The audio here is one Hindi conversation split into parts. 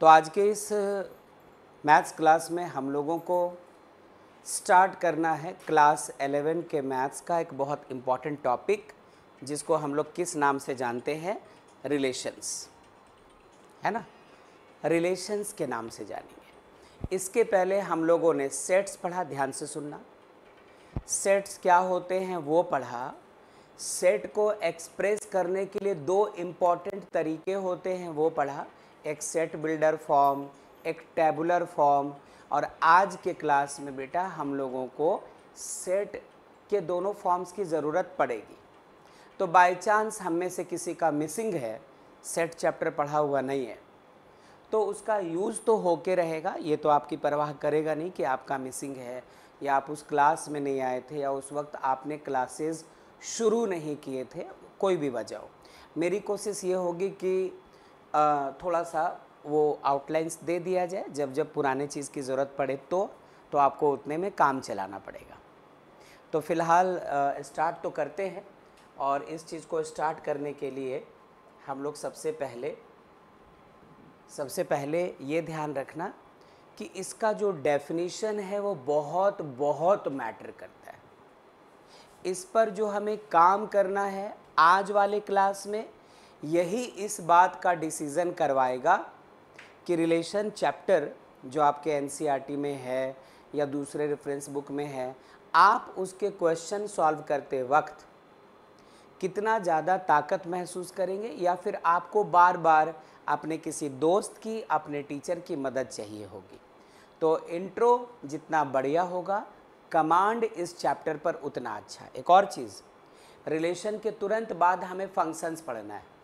तो आज के इस मैथ्स क्लास में हम लोगों को स्टार्ट करना है क्लास 11 के मैथ्स का एक बहुत इम्पॉर्टेंट टॉपिक, जिसको हम लोग किस नाम से जानते हैं? रिलेशंस, है ना। रिलेशंस के नाम से जानेंगे। इसके पहले हम लोगों ने सेट्स पढ़ा, ध्यान से सुनना। सेट्स क्या होते हैं वो पढ़ा। सेट को एक्सप्रेस करने के लिए दो इम्पॉर्टेंट तरीके होते हैं वो पढ़ा, एक सेट बिल्डर फॉर्म, एक टेबुलर फॉर्म। और आज के क्लास में बेटा हम लोगों को सेट के दोनों फॉर्म्स की ज़रूरत पड़ेगी। तो बाय चांस हम में से किसी का मिसिंग है, सेट चैप्टर पढ़ा हुआ नहीं है, तो उसका यूज़ तो होके रहेगा। ये तो आपकी परवाह करेगा नहीं कि आपका मिसिंग है या आप उस क्लास में नहीं आए थे या उस वक्त आपने क्लासेस शुरू नहीं किए थे, कोई भी वजह हो। मेरी कोशिश ये होगी कि थोड़ा सा वो आउटलाइंस दे दिया जाए, जब जब पुराने चीज़ की ज़रूरत पड़े तो आपको उतने में काम चलाना पड़ेगा। तो फ़िलहाल स्टार्ट तो करते हैं। और इस चीज़ को स्टार्ट करने के लिए हम लोग सबसे पहले ये ध्यान रखना कि इसका जो डेफिनीशन है वो बहुत बहुत मैटर करता है। इस पर जो हमें काम करना है आज वाले क्लास में, यही इस बात का डिसीज़न करवाएगा कि रिलेशन चैप्टर जो आपके एनसीईआरटी में है या दूसरे रेफरेंस बुक में है, आप उसके क्वेश्चन सॉल्व करते वक्त कितना ज़्यादा ताकत महसूस करेंगे, या फिर आपको बार बार अपने किसी दोस्त की, अपने टीचर की मदद चाहिए होगी। तो इंट्रो जितना बढ़िया होगा, कमांड इस चैप्टर पर उतना अच्छा। एक और चीज़, रिलेशन के तुरंत बाद हमें फंक्शंस पढ़ना है।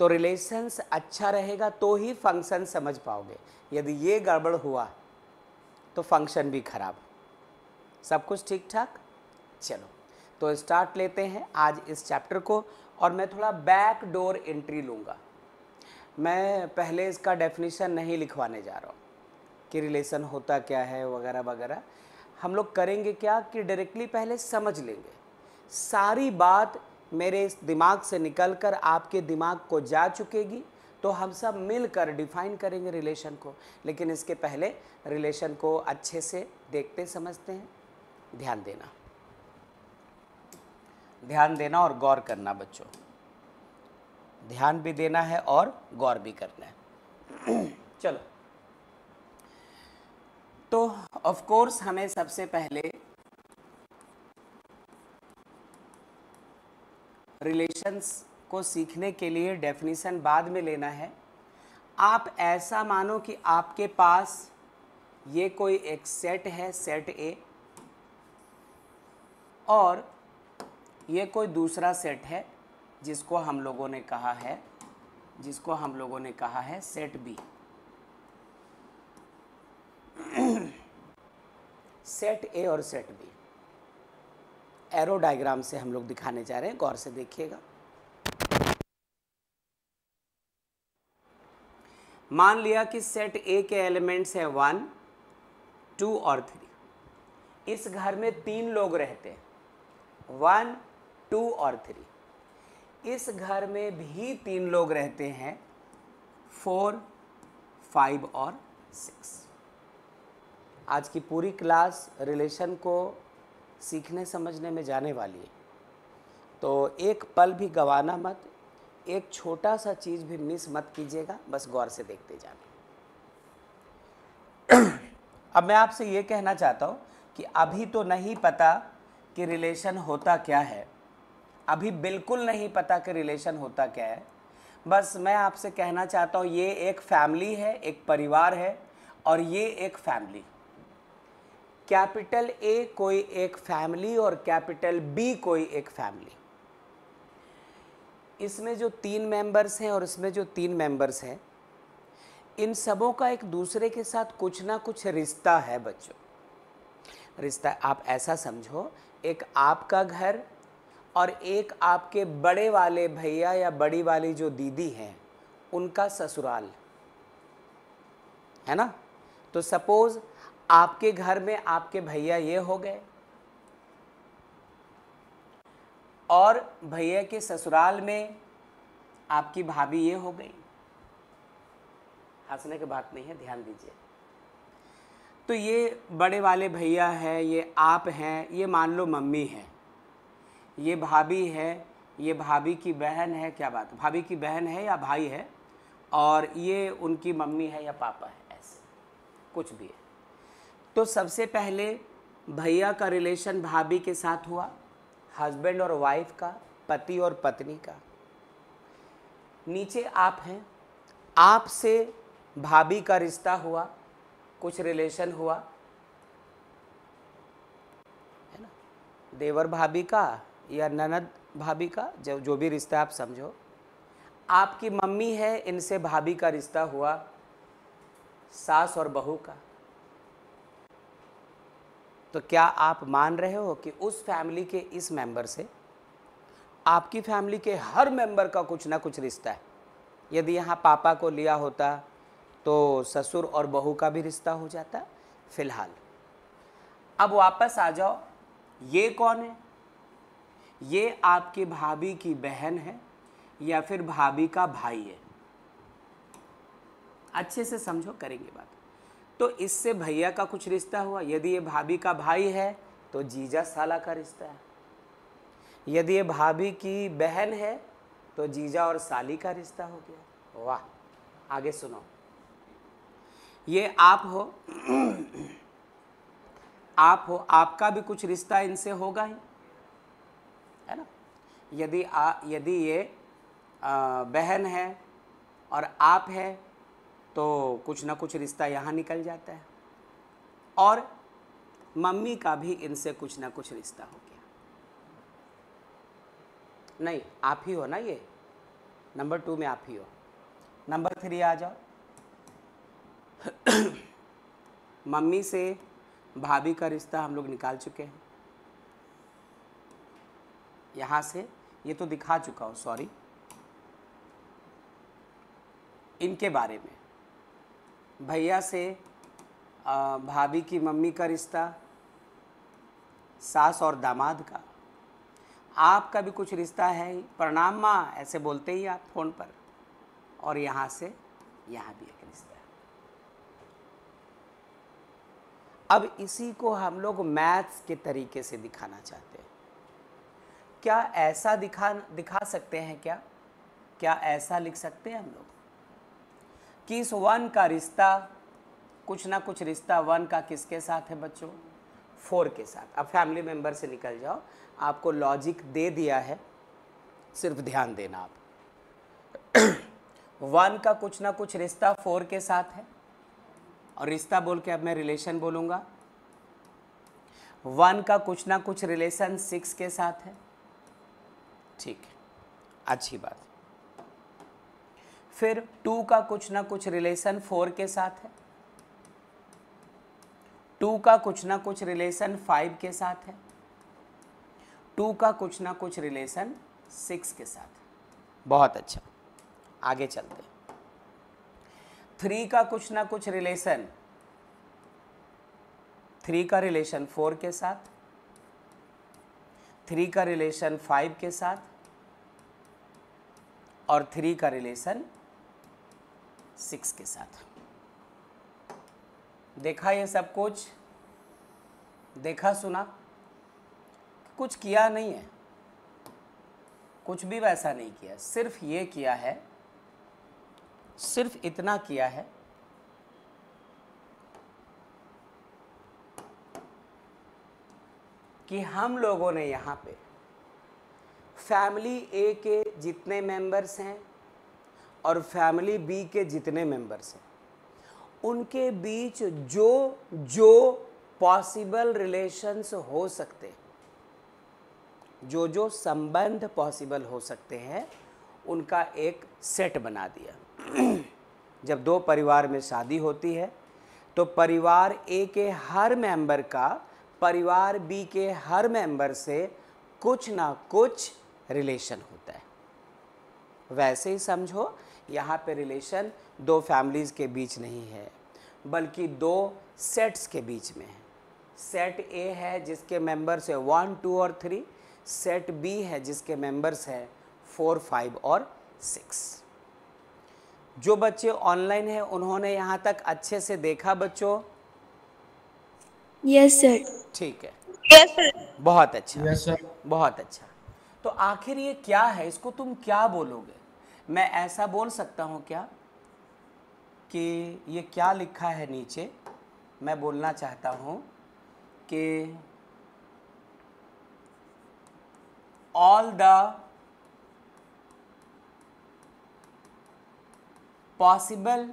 तो रिलेशंस अच्छा रहेगा तो ही फंक्शन समझ पाओगे। यदि ये गड़बड़ हुआ तो फंक्शन भी खराब। सब कुछ ठीक ठाक? चलो तो स्टार्ट लेते हैं आज इस चैप्टर को। और मैं थोड़ा बैक डोर एंट्री लूँगा। मैं पहले इसका डेफिनेशन नहीं लिखवाने जा रहा हूँ कि रिलेशन होता क्या है वगैरह वगैरह। हम लोग करेंगे क्या कि डायरेक्टली पहले समझ लेंगे। सारी बात मेरे इस दिमाग से निकलकर आपके दिमाग को जा चुकेगी, तो हम सब मिलकर डिफाइन करेंगे रिलेशन को। लेकिन इसके पहले रिलेशन को अच्छे से देखते समझते हैं। ध्यान देना और गौर करना बच्चों। ध्यान भी देना है और गौर भी करना है। चलो, तो ऑफ कोर्स हमें सबसे पहले रिलेशंस को सीखने के लिए डेफिनेशन बाद में लेना है। आप ऐसा मानो कि आपके पास ये कोई एक सेट है, सेट ए, और ये कोई दूसरा सेट है जिसको हम लोगों ने कहा है सेट बी। सेट ए और सेट बी एरो डायग्राम से हम लोग दिखाने जा रहे हैं, गौर से देखिएगा। मान लिया कि सेट ए के एलिमेंट्स हैं 1, 2 और 3। इस घर में 3 लोग रहते हैं, 1, 2 और 3। इस घर में भी 3 लोग रहते हैं, 4, 5 और 6। आज की पूरी क्लास रिलेशन को सीखने समझने में जाने वाली है, तो एक पल भी गंवाना मत, एक छोटा सा चीज़ भी मिस मत कीजिएगा, बस गौर से देखते जाना। अब मैं आपसे ये कहना चाहता हूँ कि अभी तो नहीं पता कि रिलेशन होता क्या है, अभी बिल्कुल नहीं पता कि रिलेशन होता क्या है। बस मैं आपसे कहना चाहता हूँ ये एक फैमिली है, एक परिवार है, और ये एक फैमिली, कैपिटल ए कोई एक फैमिली और कैपिटल बी कोई एक फैमिली। इसमें जो 3 मेंबर्स हैं और इसमें जो 3 मेंबर्स हैं, इन सबों का एक दूसरे के साथ कुछ ना कुछ रिश्ता है बच्चों। रिश्ता आप ऐसा समझो, एक आपका घर और एक आपके बड़े वाले भैया या बड़ी वाली जो दीदी हैं उनका ससुराल, है ना। तो सपोज आपके घर में आपके भैया ये हो गए और भैया के ससुराल में आपकी भाभी ये हो गई। हंसने की बात नहीं है, ध्यान दीजिए। तो ये बड़े वाले भैया हैं, ये आप हैं, ये मान लो मम्मी है, ये भाभी है, ये भाभी की बहन है, क्या बात है, भाभी की बहन है या भाई है, और ये उनकी मम्मी है या पापा है, ऐसे कुछ भी है। तो सबसे पहले भैया का रिलेशन भाभी के साथ हुआ, हस्बैंड और वाइफ का, पति और पत्नी का। नीचे आप हैं, आप से भाभी का रिश्ता हुआ, कुछ रिलेशन हुआ है ना, देवर भाभी का या ननद भाभी का, जो भी रिश्ता आप समझो। आपकी मम्मी है, इनसे भाभी का रिश्ता हुआ, सास और बहू का। तो क्या आप मान रहे हो कि उस फैमिली के इस मेंबर से आपकी फैमिली के हर मेंबर का कुछ ना कुछ रिश्ता है? यदि यहाँ पापा को लिया होता तो ससुर और बहू का भी रिश्ता हो जाता। फिलहाल अब वापस आ जाओ, ये कौन है? ये आपकी भाभी की बहन है या फिर भाभी का भाई है? अच्छे से समझो, करेंगे बात। तो इससे भैया का कुछ रिश्ता हुआ, यदि ये भाभी का भाई है तो जीजा साला का रिश्ता है। यदि ये भाभी की बहन है तो जीजा और साली का रिश्ता हो गया। वाह, आगे सुनो। ये आप हो, आप हो, आपका भी कुछ रिश्ता इनसे होगा ही, है ना। यदि ये बहन है और आप है तो कुछ ना कुछ रिश्ता यहाँ निकल जाता है, और मम्मी का भी इनसे कुछ ना कुछ रिश्ता हो गया। नहीं, आप ही हो ना, ये नंबर 2 में आप ही हो। नंबर 3 आ जाओ। मम्मी से भाभी का रिश्ता हम लोग निकाल चुके हैं, यहाँ से ये तो दिखा चुका हूँ, सॉरी। इनके बारे में भैया से भाभी की मम्मी का रिश्ता, सास और दामाद का। आपका भी कुछ रिश्ता है ही, प्रणाम माँ ऐसे बोलते ही आप फ़ोन पर, और यहाँ से यहाँ भी एक रिश्ता है। अब इसी को हम लोग मैथ्स के तरीके से दिखाना चाहते हैं। क्या ऐसा दिखा सकते हैं? क्या ऐसा लिख सकते हैं हम लोग कि इस 1 का रिश्ता, कुछ ना कुछ रिश्ता 1 का किसके साथ है बच्चों? 4 के साथ। अब फैमिली मेंबर से निकल जाओ, आपको लॉजिक दे दिया है, सिर्फ ध्यान देना आप। 1 का कुछ ना कुछ रिश्ता 4 के साथ है, और रिश्ता बोल के अब मैं रिलेशन बोलूँगा। 1 का कुछ ना कुछ रिलेशन 6 के साथ है, ठीक है, अच्छी बात। फिर 2 का कुछ ना कुछ रिलेशन 4 के साथ है, 2 का कुछ ना कुछ रिलेशन 5 के साथ है, 2 का कुछ ना कुछ रिलेशन 6 के साथ है। बहुत अच्छा, आगे चलते हैं। 3 का कुछ ना कुछ रिलेशन, 3 का रिलेशन 4 के साथ, 3 का रिलेशन 5 के साथ, और 3 का रिलेशन 6 के साथ। देखा ये सब कुछ? देखा सुना? कुछ किया नहीं है, कुछ भी वैसा नहीं किया, सिर्फ ये किया है, सिर्फ इतना किया है कि हम लोगों ने यहाँ पे फैमिली ए के जितने मेंबर्स हैं और फैमिली बी के जितने मेंबर्स हैं, उनके बीच जो पॉसिबल रिलेशंस हो सकते हैं, जो संबंध पॉसिबल हो सकते हैं, उनका एक सेट बना दिया। जब 2 परिवार में शादी होती है तो परिवार ए के हर मेंबर का परिवार बी के हर मेंबर से कुछ ना कुछ रिलेशन होता है। वैसे ही समझो, यहाँ पे रिलेशन 2 फैमिलीज़ के बीच नहीं है, बल्कि 2 सेट्स के बीच में है। सेट ए है जिसके मेंबर्स है 1, 2 और 3, सेट बी है जिसके मेंबर्स है 4, 5 और 6। जो बच्चे ऑनलाइन हैं उन्होंने यहाँ तक अच्छे से देखा बच्चों? Yes sir. ठीक है, यस सर। बहुत अच्छा, यस सर। बहुत अच्छा। तो आखिर ये क्या है, इसको तुम क्या बोलोगे? मैं ऐसा बोल सकता हूँ क्या कि ये क्या लिखा है नीचे, मैं बोलना चाहता हूँ कि all the possible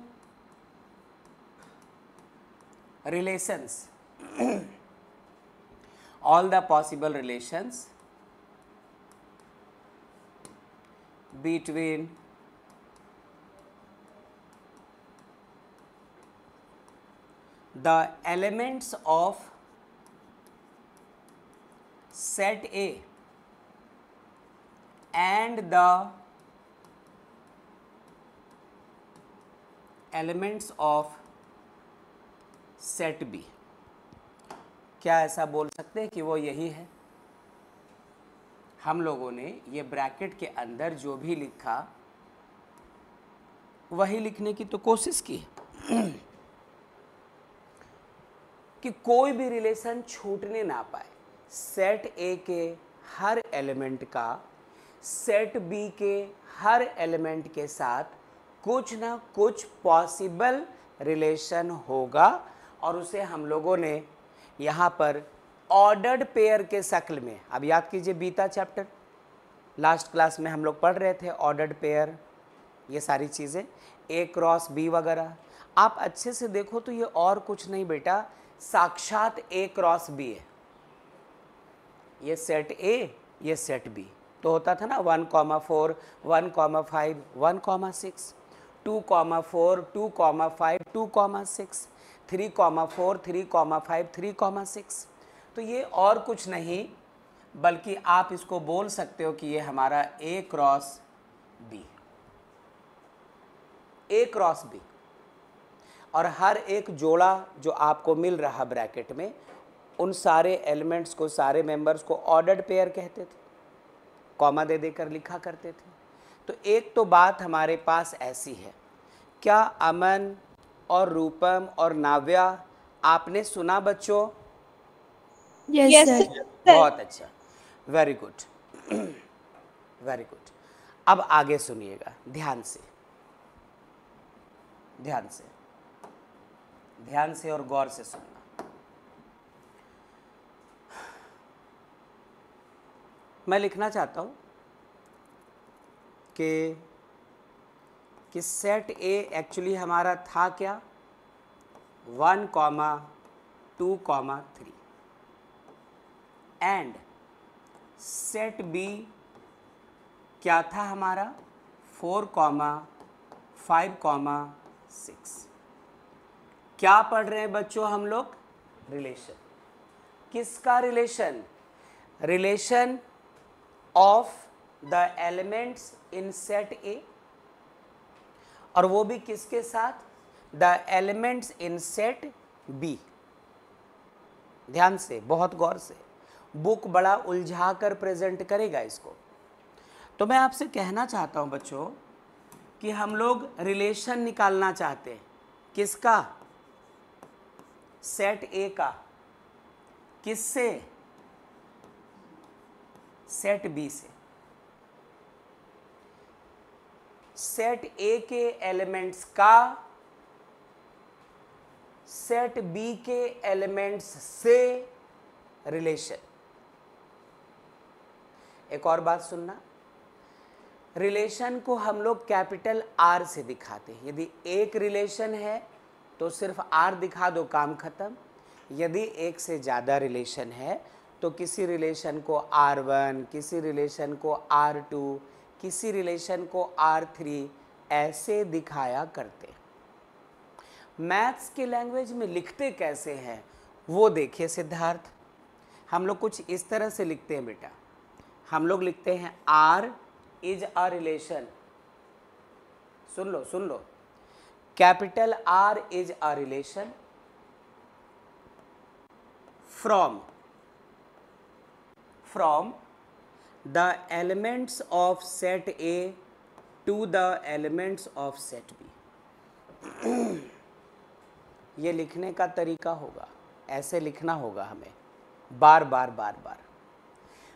relations all the possible relations between the elements of set A and the elements of set B, क्या ऐसा बोल सकते हैं कि वो यही है? हम लोगों ने ये ब्रैकेट के अंदर जो भी लिखा वही लिखने की तो कोशिश की कि कोई भी रिलेशन छूटने ना पाए। सेट ए के हर एलिमेंट का सेट बी के हर एलिमेंट के साथ कुछ ना कुछ पॉसिबल रिलेशन होगा, और उसे हम लोगों ने यहाँ पर ऑर्डर्ड पेयर के शक्ल में, अब याद कीजिए बीता चैप्टर लास्ट क्लास में हम लोग पढ़ रहे थे ऑर्डर्ड पेयर, ये सारी चीज़ें ए क्रॉस बी वगैरह। आप अच्छे से देखो तो ये और कुछ नहीं बेटा, साक्षात ए क्रॉस बी है। ये सेट ए, ये सेट बी, तो होता था ना 1,4, 1,5, 1,6, 2,4, 2,5, 2,6, 3,4, 3,5, 3,6। तो ये और कुछ नहीं बल्कि आप इसको बोल सकते हो कि ये हमारा ए क्रॉस बी, ए क्रॉस बी। और हर एक जोड़ा जो आपको मिल रहा ब्रैकेट में, उन सारे एलिमेंट्स को, सारे मेंबर्स को ऑर्डर्ड पेयर कहते थे, कॉमा दे देकर लिखा करते थे। तो एक तो बात हमारे पास ऐसी है, क्या अमन और रूपम और नाव्या आपने सुना बच्चों? Yes sir. बहुत अच्छा, वेरी गुड, वेरी गुड। अब आगे सुनिएगा ध्यान से, ध्यान से, ध्यान से और गौर से सुनना। मैं लिखना चाहता हूं कि सेट ए एक्चुअली हमारा था क्या, 1,2,3 एंड सेट बी क्या था हमारा, 4,5,6। क्या पढ़ रहे हैं बच्चों हम लोग? रिलेशन। किसका relation? Relation of the elements in set A, और वो भी किसके साथ? The elements in set B. ध्यान से, बहुत गौर से, बुक बड़ा उलझा कर प्रेजेंट करेगा इसको। तो मैं आपसे कहना चाहता हूं बच्चों कि हम लोग रिलेशन निकालना चाहते हैं, किसका? सेट ए का। किससे? सेट बी से। सेट ए के एलिमेंट्स का सेट बी के एलिमेंट्स से रिलेशन। एक और बात सुनना, रिलेशन को हम लोग कैपिटल आर से दिखाते हैं। यदि एक रिलेशन है तो सिर्फ आर दिखा दो, काम खत्म। यदि एक से ज़्यादा रिलेशन है तो किसी रिलेशन को R1, किसी रिलेशन को R2, किसी रिलेशन को R3 ऐसे दिखाया करते। मैथ्स की लैंग्वेज में लिखते कैसे हैं वो देखिए सिद्धार्थ। हम लोग कुछ इस तरह से लिखते हैं बेटा, हम लोग लिखते हैं R is a relation. Soon low soon low, capital R is a relation from the elements of set A to the elements of set B. ये लिखने का तरीका होगा, ऐसे लिखना होगा हमें, बार बार बार बार।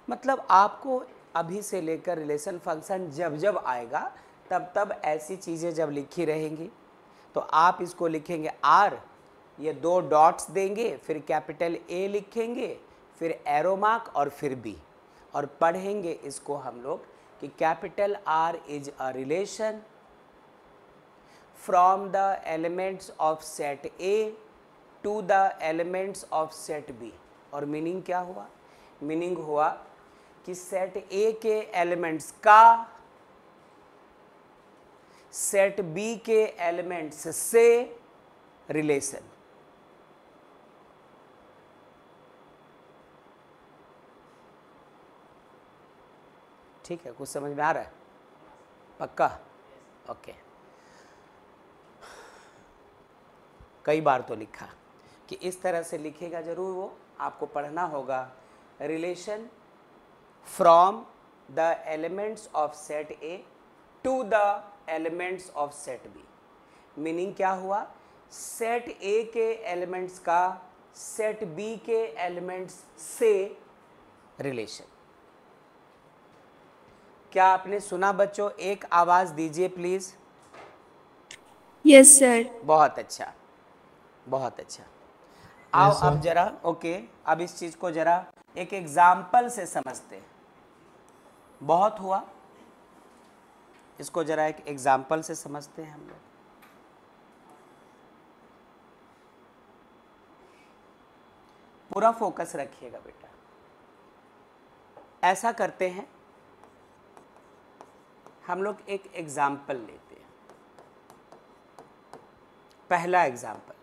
मतलब आपको अभी से लेकर रिलेशन फंक्शन जब जब आएगा तब तब ऐसी चीज़ें जब लिखी रहेंगी तो आप इसको लिखेंगे आर, ये 2 डॉट्स देंगे, फिर कैपिटल ए लिखेंगे, फिर एरो मार्क और फिर बी, और पढ़ेंगे इसको हम लोग कि capital R is a relation from the elements of set A to the elements of set B. और मीनिंग क्या हुआ? मीनिंग हुआ कि सेट ए के एलिमेंट्स का सेट बी के एलिमेंट्स से रिलेशन। ठीक है, कुछ समझ में आ रहा है? पक्का? ओके। कई बार तो लिखा कि इस तरह से लिखेगा जरूर, वो आपको पढ़ना होगा। Relation from the elements of set A to the elements of set B. Meaning क्या हुआ? सेट ए के एलिमेंट्स का सेट बी के एलिमेंट्स से रिलेशन। क्या आपने सुना बच्चों? एक आवाज दीजिए प्लीज। Yes sir. बहुत अच्छा, बहुत अच्छा। आओ अब जरा, ओके, अब इस चीज को जरा एक एग्जाम्पल से समझते हैं। बहुत हुआ, इसको जरा एक एग्जाम्पल से समझते हैं हम लोग। पूरा फोकस रखिएगा बेटा। ऐसा करते हैं, हम लोग एक एग्जाम्पल लेते हैं। पहला एग्जाम्पल,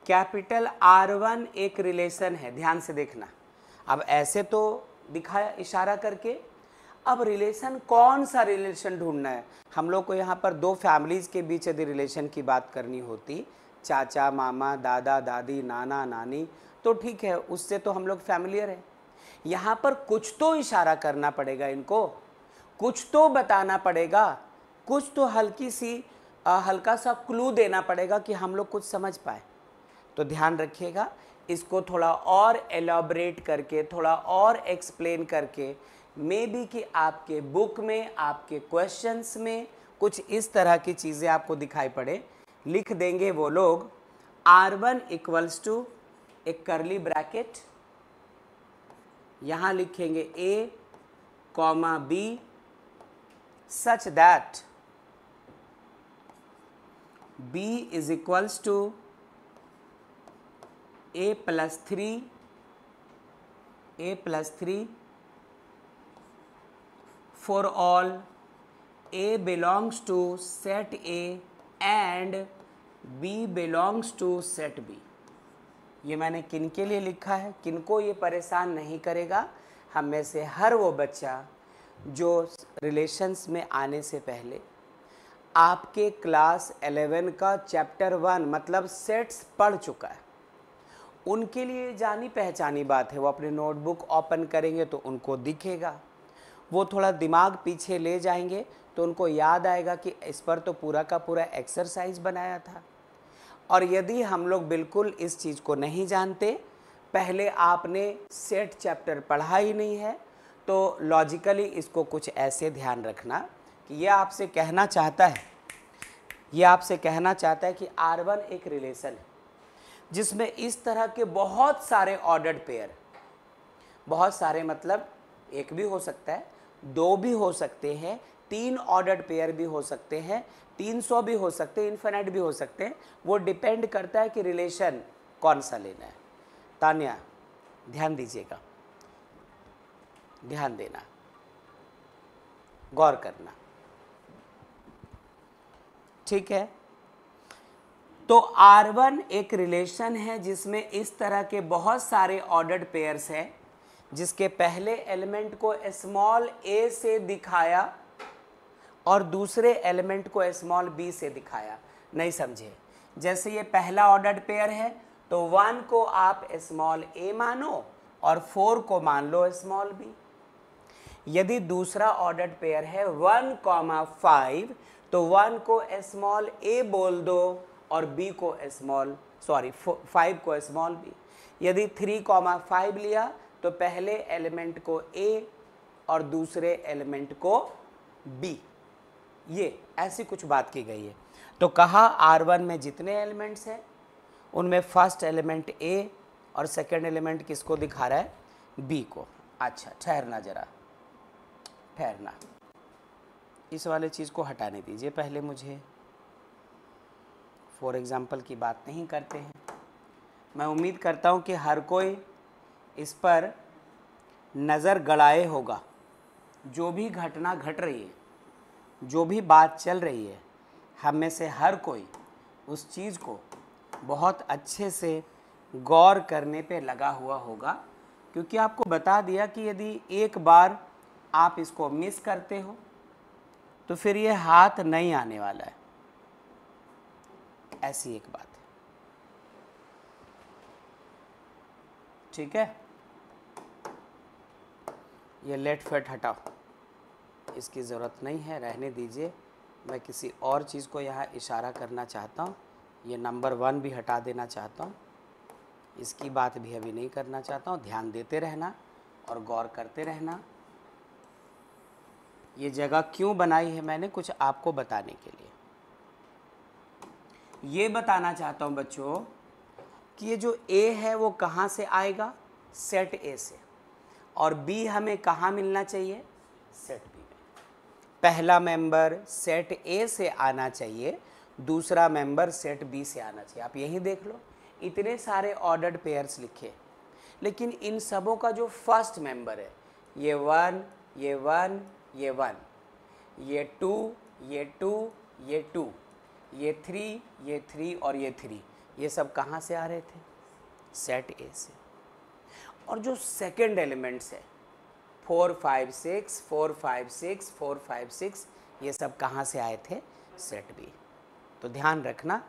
कैपिटल R1 एक रिलेशन है, ध्यान से देखना। अब ऐसे तो दिखाया इशारा करके, अब रिलेशन कौन सा रिलेशन ढूंढना है। हम लोग को यहाँ पर 2 फैमिलीज के बीच यदि रिलेशन की बात करनी होती, चाचा मामा, दादा दादी, नाना नानी, तो ठीक है, उससे तो हम लोग फैमिलियर हैं। यहाँ पर कुछ तो इशारा करना पड़ेगा इनको, कुछ तो बताना पड़ेगा, कुछ तो हल्का सा क्लू देना पड़ेगा कि हम लोग कुछ समझ पाए। तो ध्यान रखिएगा, इसको थोड़ा और एलॉबरेट करके, थोड़ा और एक्सप्लेन करके, मे बी कि आपके बुक में, आपके क्वेश्चंस में कुछ इस तरह की चीज़ें आपको दिखाई पड़े। लिख देंगे वो लोग R1 इक्वल्स टू एक करली ब्रैकेट, यहाँ लिखेंगे A, B such that B is equals to A plus 3 for all A belongs to set A and B belongs to set B। ये मैंने किन के लिए लिखा है, किनको ये परेशान नहीं करेगा। हम में से हर वो बच्चा जो रिलेशंस में आने से पहले आपके क्लास 11 का चैप्टर 1 मतलब सेट्स पढ़ चुका है, उनके लिए जानी पहचानी बात है। वो अपने नोटबुक ओपन करेंगे तो उनको दिखेगा, वो थोड़ा दिमाग पीछे ले जाएंगे तो उनको याद आएगा कि इस पर तो पूरा का पूरा एक्सरसाइज बनाया था। और यदि हम लोग बिल्कुल इस चीज़ को नहीं जानते, पहले आपने सेट चैप्टर पढ़ा ही नहीं है, तो लॉजिकली इसको कुछ ऐसे ध्यान रखना कि ये आपसे कहना चाहता है कि R1 एक रिलेशन है जिसमें इस तरह के बहुत सारे ऑर्डर्ड पेयर, बहुत सारे मतलब एक भी हो सकता है, 2 भी हो सकते हैं, 3 ऑर्डर्ड पेयर भी हो सकते हैं, 300 भी हो सकते हैं, इन्फिनिट भी हो सकते हैं। वो डिपेंड करता है कि रिलेशन कौन सा लेना है। तान्या ध्यान दीजिएगा, ध्यान देना, गौर करना, ठीक है। तो R1 एक रिलेशन है जिसमें इस तरह के बहुत सारे ऑर्डर्ड पेयर्स हैं, जिसके पहले एलिमेंट को स्मॉल a से दिखाया और दूसरे एलिमेंट को स्मॉल b से दिखाया। नहीं समझे? जैसे ये पहला ऑर्डर्ड पेयर है तो 1 को आप स्मॉल a मानो, और 4 को मान लो स्मॉल बी। यदि दूसरा ऑर्डर्ड पेयर है 1,5 तो 1 को स्मॉल ए बोल दो और बी को स्मॉल 5 को स्मॉल बी। यदि 3,5 लिया तो पहले एलिमेंट को ए और दूसरे एलिमेंट को बी। ये ऐसी कुछ बात की गई है। तो कहा R1 में जितने एलिमेंट्स हैं उनमें फर्स्ट एलिमेंट ए और सेकंड एलिमेंट किसको दिखा रहा है, बी को। अच्छा ठहरना, जरा ठहरना, इस वाले चीज़ को हटाने दीजिए पहले मुझे। फॉर एग्जाम्पल की बात नहीं करते हैं। मैं उम्मीद करता हूँ कि हर कोई इस पर नज़र गड़ाए होगा। जो भी घटना घट रही है, जो भी बात चल रही है, हम में से हर कोई उस चीज़ को बहुत अच्छे से गौर करने पे लगा हुआ होगा, क्योंकि आपको बता दिया कि यदि एक बार आप इसको मिस करते हो तो फिर ये हाथ नहीं आने वाला है। ऐसी एक बात है, ठीक है। ये लेट फेट हटाओ, इसकी ज़रूरत नहीं है, रहने दीजिए। मैं किसी और चीज़ को यहाँ इशारा करना चाहता हूँ। ये नंबर 1 भी हटा देना चाहता हूँ, इसकी बात भी अभी नहीं करना चाहता हूँ। ध्यान देते रहना और गौर करते रहना। ये जगह क्यों बनाई है मैंने, कुछ आपको बताने के लिए। ये बताना चाहता हूँ बच्चों कि ये जो A है वो कहाँ से आएगा, सेट A से, और B हमें कहाँ मिलना चाहिए, सेट B में। पहला मेंबर सेट A से आना चाहिए, दूसरा मेंबर सेट B से आना चाहिए। आप यही देख लो, इतने सारे ऑर्डर्ड पेयर्स लिखे, लेकिन इन सबों का जो फर्स्ट मेंबर है, ये 1, ये 1, ये 1, ये 2, ये 2, ये 2, ये 3, ये 3 और ये 3, ये सब कहाँ से आ रहे थे, सेट A से। और जो सेकंड एलिमेंट्स है 4, 5, 6, 4, 5, 6, 4, 5, 6, ये सब कहाँ से आए थे, सेट B। तो ध्यान रखना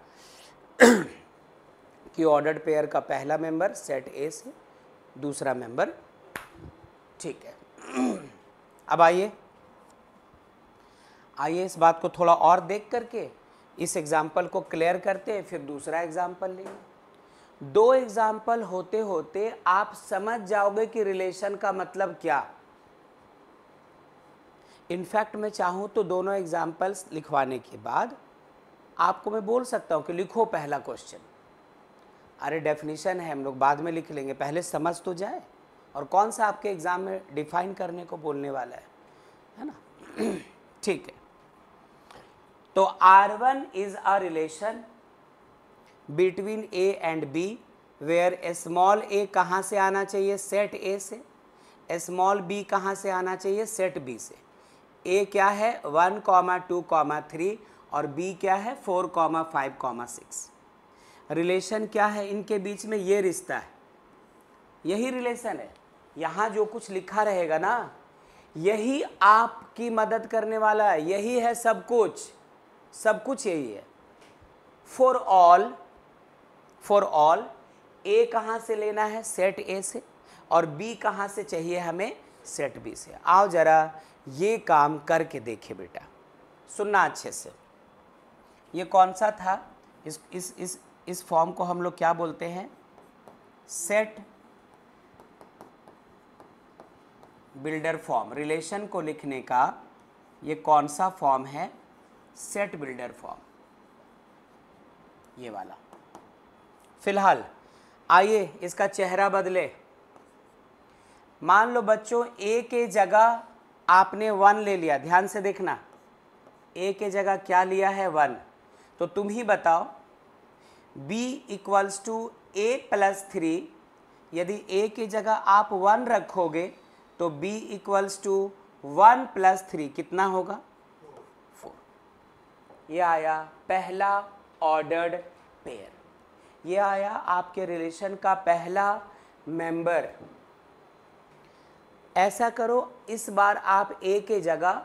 कि ऑर्डर्ड पेयर का पहला मेंबर सेट A से, दूसरा मेंबर, ठीक है। अब आइए इस बात को थोड़ा और देख करके इस एग्जाम्पल को क्लियर करते हैं, फिर दूसरा एग्जाम्पल लेंगे। 2 एग्जाम्पल होते होते आप समझ जाओगे कि रिलेशन का मतलब क्या। इनफैक्ट मैं चाहूँ तो दोनों एग्जाम्पल्स लिखवाने के बाद आपको मैं बोल सकता हूँ कि लिखो पहला क्वेश्चन। अरे डेफिनेशन है, हम लोग बाद में लिख लेंगे, पहले समझ तो जाए। और कौन सा आपके एग्जाम में डिफाइन करने को बोलने वाला है ना। ठीक है, तो R1 is a relation between A and B where small a कहाँ से आना चाहिए, सेट A से, स्मॉल b कहाँ से आना चाहिए, सेट B से। A क्या है 1, 2, 3 और B क्या है 4, 5, 6। रिलेशन क्या है इनके बीच में, ये रिश्ता है, यही रिलेशन है। यहाँ जो कुछ लिखा रहेगा ना, यही आपकी मदद करने वाला है, यही है सब कुछ यही है। फॉर ऑल A कहाँ से लेना है, सेट A से, और B कहाँ से चाहिए हमें, सेट B से। आओ जरा ये काम करके देखे बेटा, सुनना अच्छे से। ये कौन सा था, इस फॉर्म को हम लोग क्या बोलते हैं, सेट बिल्डर फॉर्म। रिलेशन को लिखने का ये कौन सा फॉर्म है, सेट बिल्डर फॉर्म, ये वाला। फिलहाल आइए इसका चेहरा बदले। मान लो बच्चों A के जगह आपने 1 ले लिया, ध्यान से देखना, A के जगह क्या लिया है 1, तो तुम ही बताओ B equals to A plus 3, यदि A की जगह आप 1 रखोगे तो B इक्वल्स टू 1 प्लस 3 कितना होगा, 4। ये आया पहला ऑर्डर्ड पेयर, ये आया आपके रिलेशन का पहला मेंबर। ऐसा करो, इस बार आप A के जगह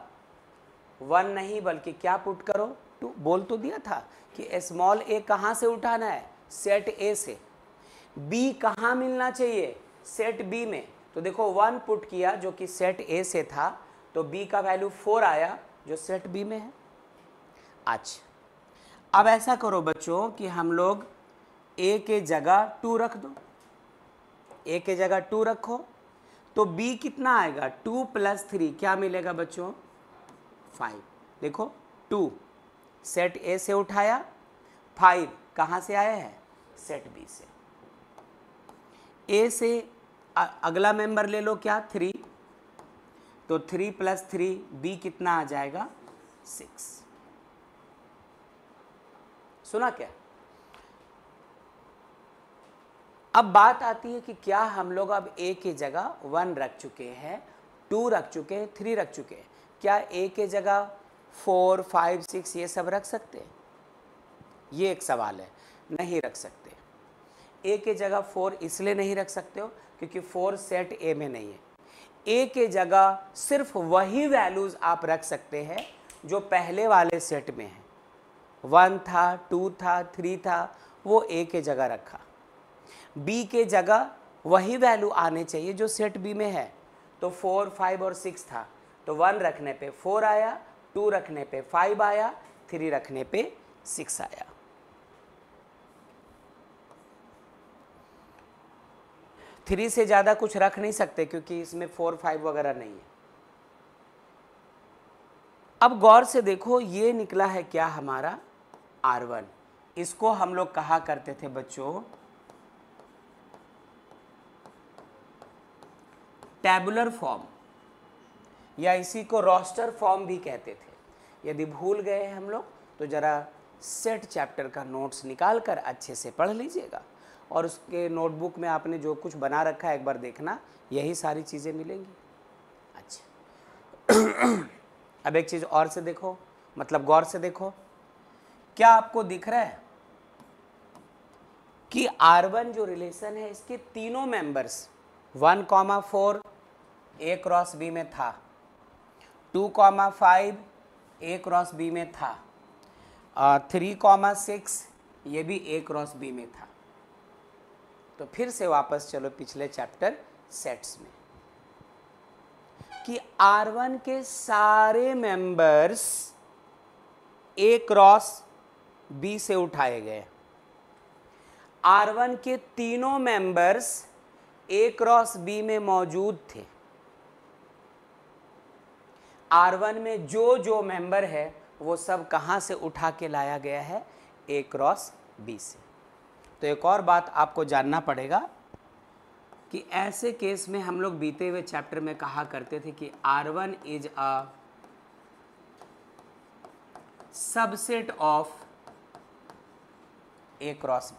1 नहीं बल्कि क्या पुट करो, 2। बोल तो दिया था कि स्मॉल a कहाँ से उठाना है, सेट A से। B कहाँ मिलना चाहिए, सेट बी में, तो देखो 1 पुट किया जो कि सेट ए से था, तो बी का वैल्यू 4 आया जो सेट बी में है। अच्छा, अब ऐसा करो बच्चों कि हम लोग ए के जगह 2 रख दो, ए के जगह 2 रखो, तो बी कितना आएगा, 2 + 3 क्या मिलेगा बच्चों, 5। देखो 2 सेट ए से उठाया, 5 कहाँ से आया है, सेट बी से। ए से अगला मेंबर ले लो क्या, 3, तो 3 + 3 बी कितना आ जाएगा, 6। सुना क्या? अब बात आती है कि क्या हम लोग अब ए की जगह 1 रख चुके हैं, 2 रख चुके हैं, 3 रख चुके हैं, क्या ए के जगह 4, 5, 6 ये सब रख सकते हैं? ये एक सवाल है। नहीं रख सकते। ए के जगह 4 इसलिए नहीं रख सकते हो क्योंकि 4 सेट ए में नहीं है। ए के जगह सिर्फ वही वैल्यूज आप रख सकते हैं जो पहले वाले सेट में है। 1 था, 2 था, 3 था, वो ए के जगह रखा। बी के जगह वही वैल्यू आने चाहिए जो सेट बी में है, तो 4, 5 और 6 था, तो 1 रखने पे 4 आया, 2 रखने पे 5 आया, 3 रखने पे 6 आया। थ्री से ज़्यादा कुछ रख नहीं सकते क्योंकि इसमें 4, 5 वगैरह नहीं है। अब गौर से देखो, ये निकला है क्या हमारा R1। इसको हम लोग कहा करते थे बच्चों टैबुलर फॉर्म, या इसी को रोस्टर फॉर्म भी कहते थे। यदि भूल गए हम लोग तो ज़रा सेट चैप्टर का नोट्स निकाल कर अच्छे से पढ़ लीजिएगा, और उसके नोटबुक में आपने जो कुछ बना रखा है एक बार देखना, यही सारी चीज़ें मिलेंगी। अच्छा अब एक चीज़ और से देखो, मतलब गौर से देखो, क्या आपको दिख रहा है कि R1 जो रिलेशन है इसके तीनों मेंबर्स 1,4 A क्रॉस B में था, 2,5 A क्रॉस B में था, 3,6 ये भी A क्रॉस B में था। तो फिर से वापस चलो पिछले चैप्टर सेट्स में, कि R1 के सारे मेंबर्स A क्रॉस B से उठाए गए। R1 के तीनों मेंबर्स A क्रॉस B में मौजूद थे। R1 में जो जो मेंबर है वो सब कहाँ से उठा के लाया गया है, A क्रॉस B से। तो एक और बात आपको जानना पड़ेगा कि ऐसे केस में हम लोग बीते हुए चैप्टर में कहा करते थे कि R1 is a subset of A cross B।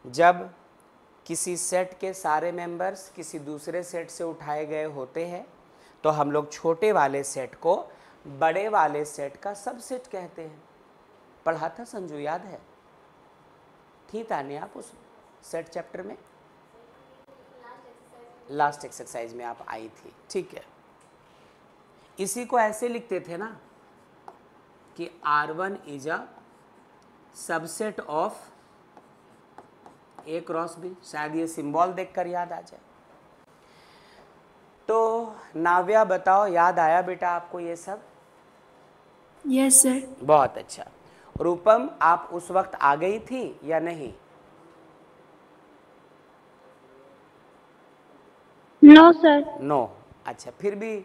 जब किसी सेट के सारे मेंबर्स किसी दूसरे सेट से उठाए गए होते हैं तो हम लोग छोटे वाले सेट को बड़े वाले सेट का सबसेट कहते हैं। पढ़ा था संजू, याद है? थी तानिया आप उस सेट चैप्टर में? लास्ट एक्सरसाइज में आप आई थी, ठीक है। इसी को ऐसे लिखते थे ना कि R1 is a subset of A cross B। शायद ये सिंबल देखकर याद आ जाए। तो नाव्या बताओ, याद आया बेटा आपको ये सब? Yes sir. बहुत अच्छा। रूपम, आप उस वक्त आ गई थी या नहीं? No sir. नो। अच्छा, फिर भी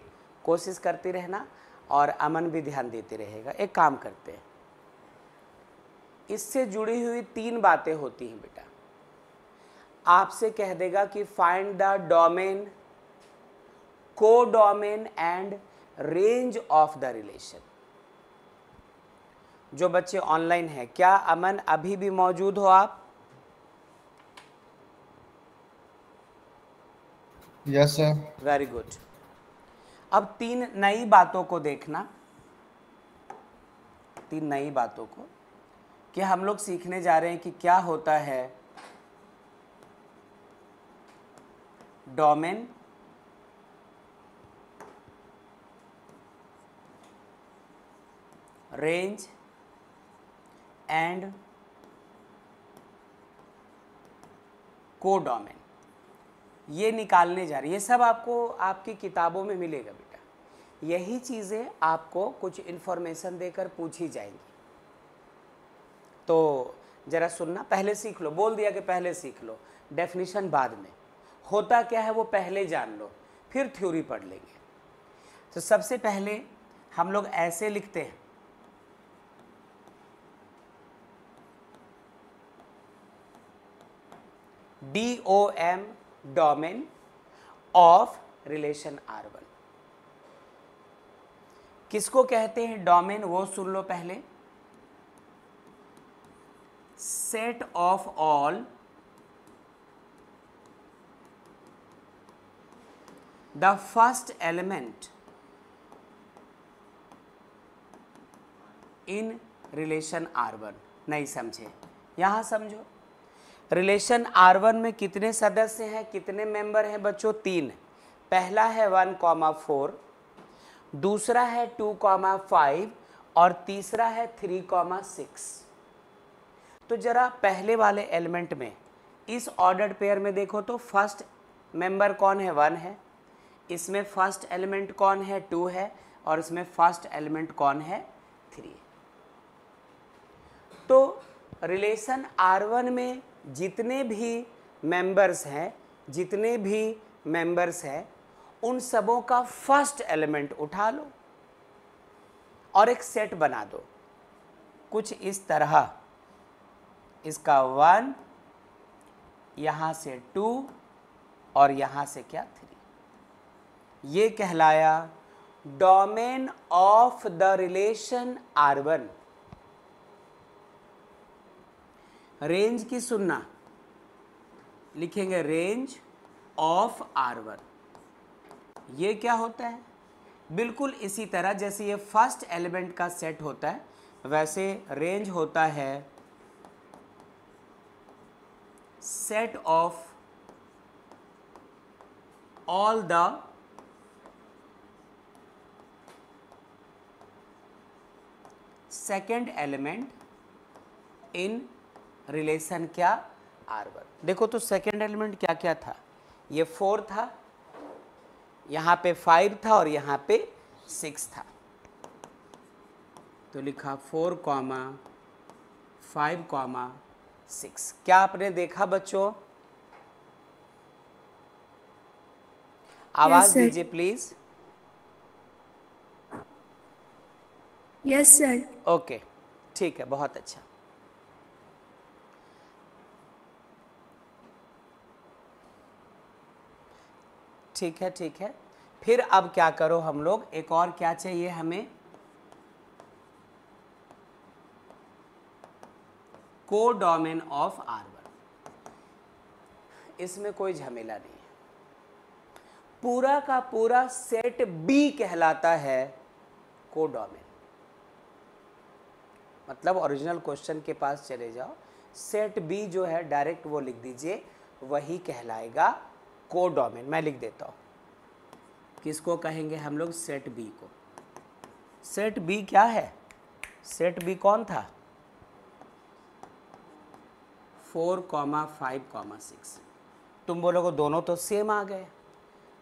कोशिश करती रहना और अमन भी ध्यान देते रहेगा। एक काम करते हैं, इससे जुड़ी हुई 3 बातें होती हैं बेटा। आपसे कह देगा कि find the domain, codomain and range of the relation. जो बच्चे ऑनलाइन हैं, क्या अमन अभी भी मौजूद हो आप? Yes sir. Very good. अब 3 नई बातों को देखना, 3 नई बातों को, कि हम लोग सीखने जा रहे हैं कि क्या होता है डोमेन, रेंज एंड कोडोमेन, ये निकालने जा रही है। ये सब आपको आपकी किताबों में मिलेगा बेटा। यही चीज़ें आपको कुछ इन्फॉर्मेशन देकर पूछी जाएंगी। तो ज़रा सुनना, पहले सीख लो, बोल दिया कि पहले सीख लो, डेफिनेशन बाद में, होता क्या है वो पहले जान लो, फिर थ्योरी पढ़ लेंगे। तो सबसे पहले हम लोग ऐसे लिखते हैं, DOM, domain of relation R1। किसको कहते हैं डोमेन, वो सुन लो पहले। Set of all the first element in relation R1। नहीं समझे, यहां समझो। रिलेशन R1 में कितने सदस्य हैं, कितने मेंबर हैं बच्चों? 3। पहला है 1,4, दूसरा है 2,5 और तीसरा है 3,6। तो जरा पहले वाले एलिमेंट में इस ऑर्डर्ड पेयर में देखो तो फर्स्ट मेंबर कौन है? 1 है। इसमें फर्स्ट एलिमेंट कौन है? 2 है। और इसमें फर्स्ट एलिमेंट कौन है? 3। तो रिलेशन R1 में जितने भी मेंबर्स हैं, उन सबों का फर्स्ट एलिमेंट उठा लो और एक सेट बना दो कुछ इस तरह। इसका 1, यहां से 2 और यहां से क्या? 3। ये कहलाया domain of the relation R1। Range की सुनना, लिखेंगे रेंज ऑफ R1। ये क्या होता है? बिल्कुल इसी तरह जैसे ये फर्स्ट एलिमेंट का सेट होता है, वैसे रेंज होता है set of all the second element in relation क्या? R1। देखो तो सेकेंड एलिमेंट क्या क्या था? ये 4 था, यहाँ पे 5 था और यहाँ पे 6 था। तो लिखा 4, 5, 6। क्या आपने देखा बच्चों? आवाज दीजिए प्लीज। Yes sir. ओके, ठीक है, बहुत अच्छा। ठीक है, ठीक है। फिर अब क्या करो हम लोग, एक और क्या चाहिए हमें? Codomain of R1। इसमें कोई झमेला नहीं है, पूरा का पूरा सेट B कहलाता है कोडोमेन। मतलब ओरिजिनल क्वेश्चन के पास चले जाओ, सेट B जो है डायरेक्ट वो लिख दीजिए, वही कहलाएगा कोडोमेन। मैं लिख देता हूं, किसको कहेंगे हम लोग? सेट B को। सेट B क्या है? सेट B कौन था? 4, 5, 6। तुम बोलोगे दोनों तो सेम आ गए,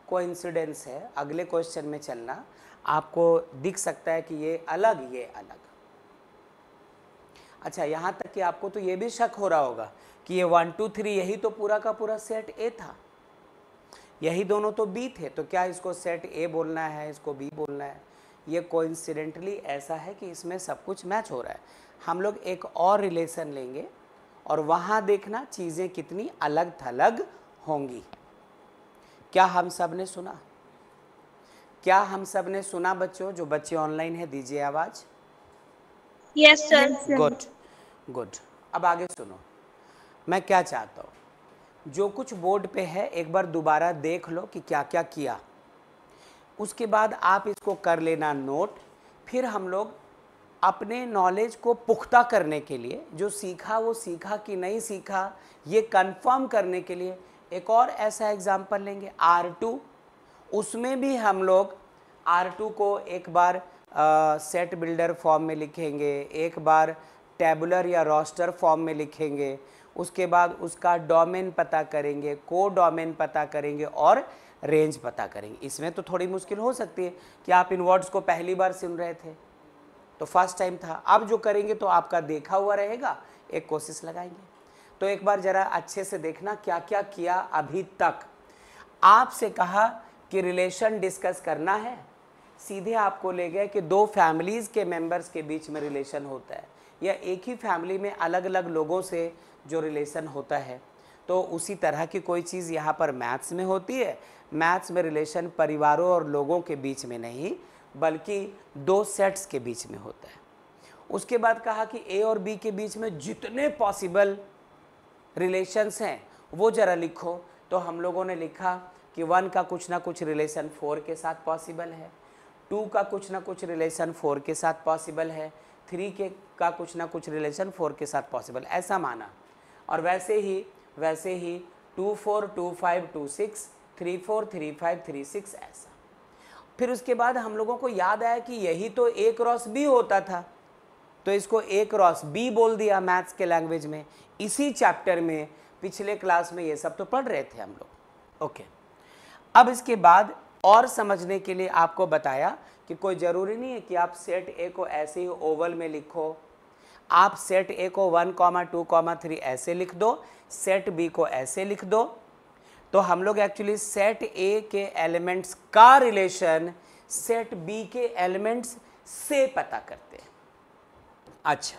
कोइंसिडेंस है। अगले क्वेश्चन में चलना, आपको दिख सकता है कि ये अलग, ये अलग। अच्छा, यहाँ तक कि आपको तो ये भी शक हो रहा होगा कि ये 1, 2, 3 यही तो पूरा का पूरा सेट A था, यही दोनों तो B थे, तो क्या इसको सेट A बोलना है, इसको B बोलना है? ये कोइंसिडेंटली ऐसा है कि इसमें सब कुछ मैच हो रहा है। हम लोग एक और रिलेशन लेंगे और वहाँ देखना चीज़ें कितनी अलग थलग होंगी। क्या हम सब ने सुना? क्या हम सब ने सुना बच्चों? जो बच्चे ऑनलाइन है दीजिए आवाज़। Yes sir. Good good. अब आगे सुनो, मैं क्या चाहता हूँ, जो कुछ बोर्ड पे है एक बार दोबारा देख लो कि क्या क्या किया, उसके बाद आप इसको कर लेना नोट। फिर हम लोग अपने नॉलेज को पुख्ता करने के लिए, जो सीखा वो सीखा कि नहीं सीखा, ये कंफर्म करने के लिए एक और ऐसा एग्जाम्पल लेंगे R2। उसमें भी हम लोग R2 को एक बार सेट बिल्डर फॉर्म में लिखेंगे, एक बार टेबुलर या रोस्टर फॉर्म में लिखेंगे, उसके बाद उसका डोमेन पता करेंगे, को डोमेन पता करेंगे और रेंज पता करेंगे। इसमें तो थोड़ी मुश्किल हो सकती है कि आप इन वर्ड्स को पहली बार सुन रहे थे, तो फर्स्ट टाइम था। अब जो करेंगे तो आपका देखा हुआ रहेगा, एक कोशिश लगाएंगे। तो एक बार ज़रा अच्छे से देखना क्या क्या किया अभी तक। आपसे कहा कि रिलेशन डिस्कस करना है, सीधे आपको ले गए कि दो फैमिलीज़ के मेंबर्स के बीच में रिलेशन होता है या एक ही फैमिली में अलग अलग लोगों से जो रिलेशन होता है। तो उसी तरह की कोई चीज़ यहाँ पर मैथ्स में होती है। मैथ्स में रिलेशन परिवारों और लोगों के बीच में नहीं, बल्कि दो सेट्स के बीच में होता है। उसके बाद कहा कि ए और बी के बीच में जितने पॉसिबल रिलेशंस हैं वो ज़रा लिखो। तो हम लोगों ने लिखा कि 1 का कुछ ना कुछ रिलेशन 4 के साथ पॉसिबल है, 2 का कुछ ना कुछ रिलेशन 4 के साथ पॉसिबल है, 3 का कुछ ना कुछ रिलेशन 4 के साथ पॉसिबल, ऐसा माना। और वैसे ही 2 4 2 5 2 6 3 4 3 5 3 6 ऐसा। फिर उसके बाद हम लोगों को याद आया कि यही तो ए क्रॉस बी होता था, तो इसको ए क्रॉस बी बोल दिया मैथ्स के लैंग्वेज में। इसी चैप्टर में पिछले क्लास में ये सब तो पढ़ रहे थे हम लोग। ओके, अब इसके बाद और समझने के लिए आपको बताया कि कोई ज़रूरी नहीं है कि आप सेट ए को ऐसे ही ओवल में लिखो। आप सेट ए को 1, 2, 3 ऐसे लिख दो, सेट बी को ऐसे लिख दो। तो हम लोग एक्चुअली सेट ए के एलिमेंट्स का रिलेशन सेट बी के एलिमेंट्स से पता करते हैं। अच्छा,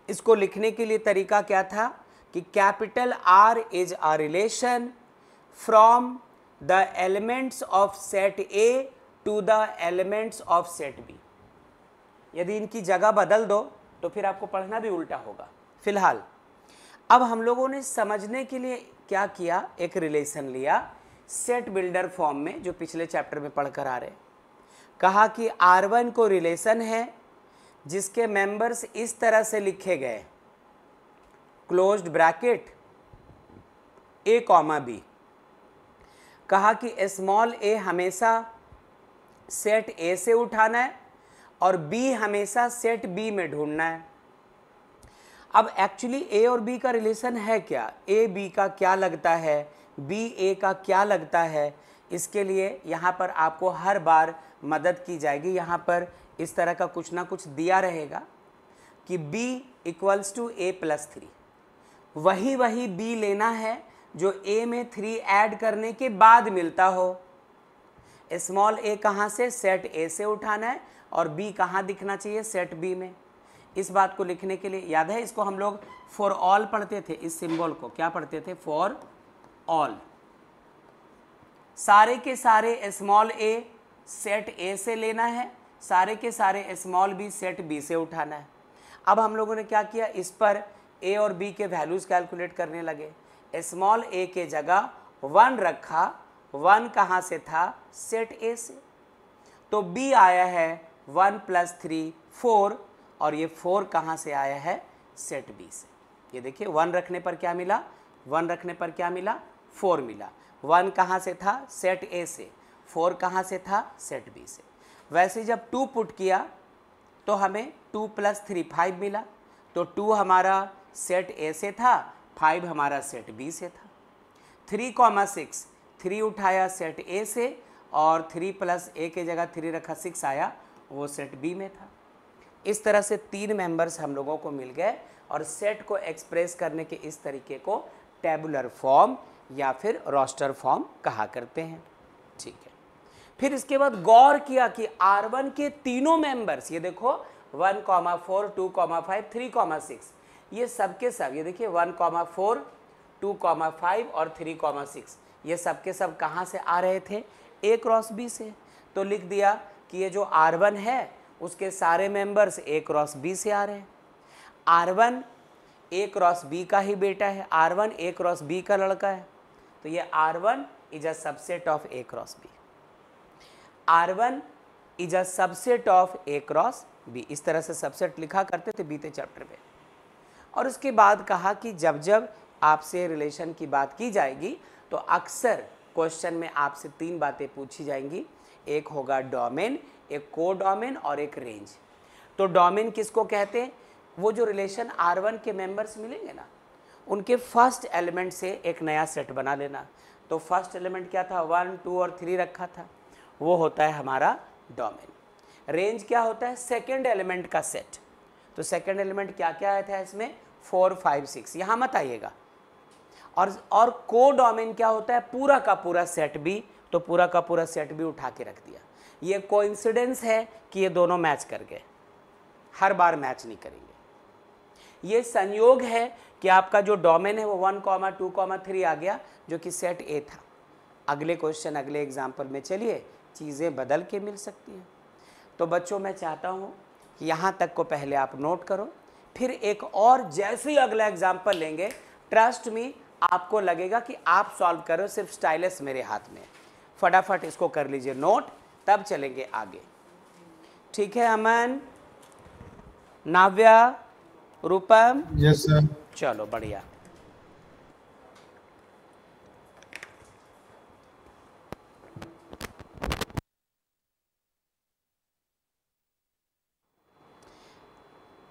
इसको लिखने के लिए तरीका क्या था कि capital R is a relation from the elements of set A to the elements of set B। यदि इनकी जगह बदल दो तो फिर आपको पढ़ना भी उल्टा होगा। फिलहाल अब हम लोगों ने समझने के लिए क्या किया, एक रिलेशन लिया सेट बिल्डर फॉर्म में, जो पिछले चैप्टर में पढ़कर आ रहे। कहा कि R1 को रिलेशन है जिसके मेंबर्स इस तरह से लिखे गए, क्लोज्ड ब्रैकेट A, B। कहा कि स्मॉल a हमेशा सेट A से उठाना है और B हमेशा सेट B में ढूंढना है। अब एक्चुअली A और B का रिलेशन है क्या, A B का क्या लगता है, B A का क्या लगता है, इसके लिए यहाँ पर आपको हर बार मदद की जाएगी। यहाँ पर इस तरह का कुछ ना कुछ दिया रहेगा कि B = A + 3। वही B लेना है जो A में 3 ऐड करने के बाद मिलता हो। स्मॉल a कहाँ से, सेट A से उठाना है और B कहाँ दिखना चाहिए, सेट B में। इस बात को लिखने के लिए याद है, इसको हम लोग फॉर ऑल पढ़ते थे। इस सिंबल को क्या पढ़ते थे, फॉर ऑल। सारे के सारे स्मॉल a सेट A से लेना है, सारे के सारे स्मॉल b सेट B से उठाना है। अब हम लोगों ने क्या किया, इस पर a और b के वैल्यूज़ कैलकुलेट करने लगे। स्मॉल a के जगह 1 रखा, 1 कहाँ से था, सेट A से। तो b आया है 1 + 3 4, और ये 4 कहाँ से आया है, सेट B से। ये देखिए 1 रखने पर क्या मिला, 1 रखने पर क्या मिला, 4 मिला। 1 कहाँ से था, सेट A से, 4 कहाँ से था, सेट B से। वैसे जब 2 पुट किया तो हमें 2 + 3 5 मिला। तो 2 हमारा सेट A से था, 5 हमारा सेट B से था। 3, 6 3 उठाया सेट A से और 3 + A के जगह 3 रखा, 6 आया, वो सेट B में था। इस तरह से 3 मेंबर्स हम लोगों को मिल गए और सेट को एक्सप्रेस करने के इस तरीके को टेबुलर फॉर्म या फिर रोस्टर फॉर्म कहा करते हैं। ठीक है, फिर इसके बाद गौर किया कि R1 के तीनों मेंबर्स, ये देखो 1, 4 2, 5 3, 6, ये सब के सब, ये देखिए 1, 4 2, 5 और 3, 6, ये सब के सब कहाँ से आ रहे थे, A क्रॉस B से। तो लिख दिया कि ये जो R1 है उसके सारे मेंबर्स A क्रॉस B से आ रहे हैं। R1 A क्रॉस B का ही बेटा है, R1 A क्रॉस B का लड़का है, तो ये R1 is a subset of A cross B। R1 is a subset of A cross B। इस तरह से सबसेट लिखा करते थे बीते चैप्टर में। और उसके बाद कहा कि जब जब आपसे रिलेशन की बात की जाएगी तो अक्सर क्वेश्चन में आपसे 3 बातें पूछी जाएंगी। एक होगा डोमेन, एक को डोमेन और एक रेंज। तो डोमेन किसको कहते हैं, वो जो रिलेशन R1 के मेंबर्स मिलेंगे ना, उनके फर्स्ट एलिमेंट से एक नया सेट बना लेना। तो फर्स्ट एलिमेंट क्या था, 1, 2 और 3 रखा था, वो होता है हमारा डोमेन। रेंज क्या होता है, सेकेंड एलिमेंट का सेट। तो सेकेंड एलिमेंट क्या क्या आया था इसमें, 4, 5, 6, यहाँ मत आइएगा। और को डोमेन क्या होता है, पूरा का पूरा सेट भी, तो पूरा का पूरा सेट भी उठा के रख दिया। ये कोइंसिडेंस है कि ये दोनों मैच कर गए, हर बार मैच नहीं करेंगे। ये संयोग है कि आपका जो डोमेन है वो 1, 2, 3 आ गया, जो कि सेट ए था। अगले क्वेश्चन, अगले एग्जाम्पल में चलिए चीज़ें बदल के मिल सकती हैं। तो बच्चों मैं चाहता हूँ कि यहाँ तक को पहले आप नोट करो, फिर एक और जैसे ही अगला एग्जाम्पल लेंगे, ट्रस्ट मी आपको लगेगा कि आप सॉल्व करो, सिर्फ स्टाइलस मेरे हाथ में। फटाफट इसको कर लीजिए नोट, तब चलेंगे आगे। ठीक है अमन, नाव्या, रूपम? Yes sir. चलो बढ़िया।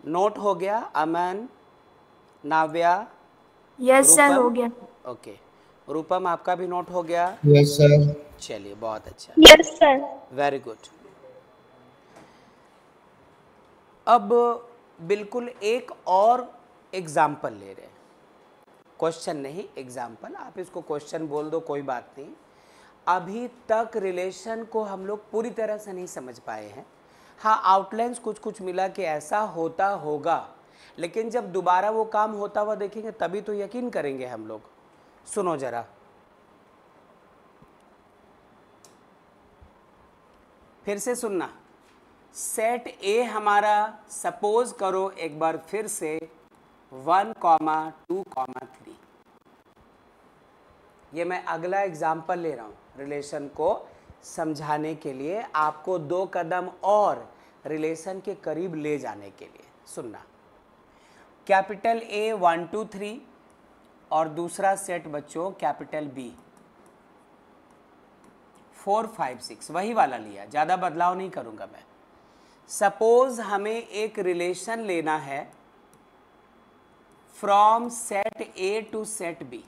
नोट हो गया अमन, नाव्या? यस सर, रूपम? हो गया। ओके, रूपम आपका भी नोट हो गया? Yes sir. चलिए बहुत अच्छा, यस सर। Very good. अब बिल्कुल एक और एग्जाम्पल ले रहे हैं, क्वेश्चन नहीं एग्जाम्पल, आप इसको क्वेश्चन बोल दो कोई बात नहीं। अभी तक रिलेशन को हम लोग पूरी तरह से नहीं समझ पाए हैं। हाँ, आउटलाइंस कुछ कुछ मिला कि ऐसा होता होगा, लेकिन जब दोबारा वो काम होता हुआ देखेंगे तभी तो यकीन करेंगे हम लोग। सुनो जरा, फिर से सुनना। सेट ए हमारा, सपोज करो एक बार फिर से 1, 2, 3। ये मैं अगला एग्जाम्पल ले रहा हूँ रिलेशन को समझाने के लिए, आपको 2 कदम और रिलेशन के करीब ले जाने के लिए। सुनना, कैपिटल ए 1, 2, 3 और दूसरा सेट बच्चों कैपिटल बी 4, 5, 6, वही वाला लिया, ज़्यादा बदलाव नहीं करूँगा मैं। सपोज हमें एक रिलेशन लेना है from set A to set B.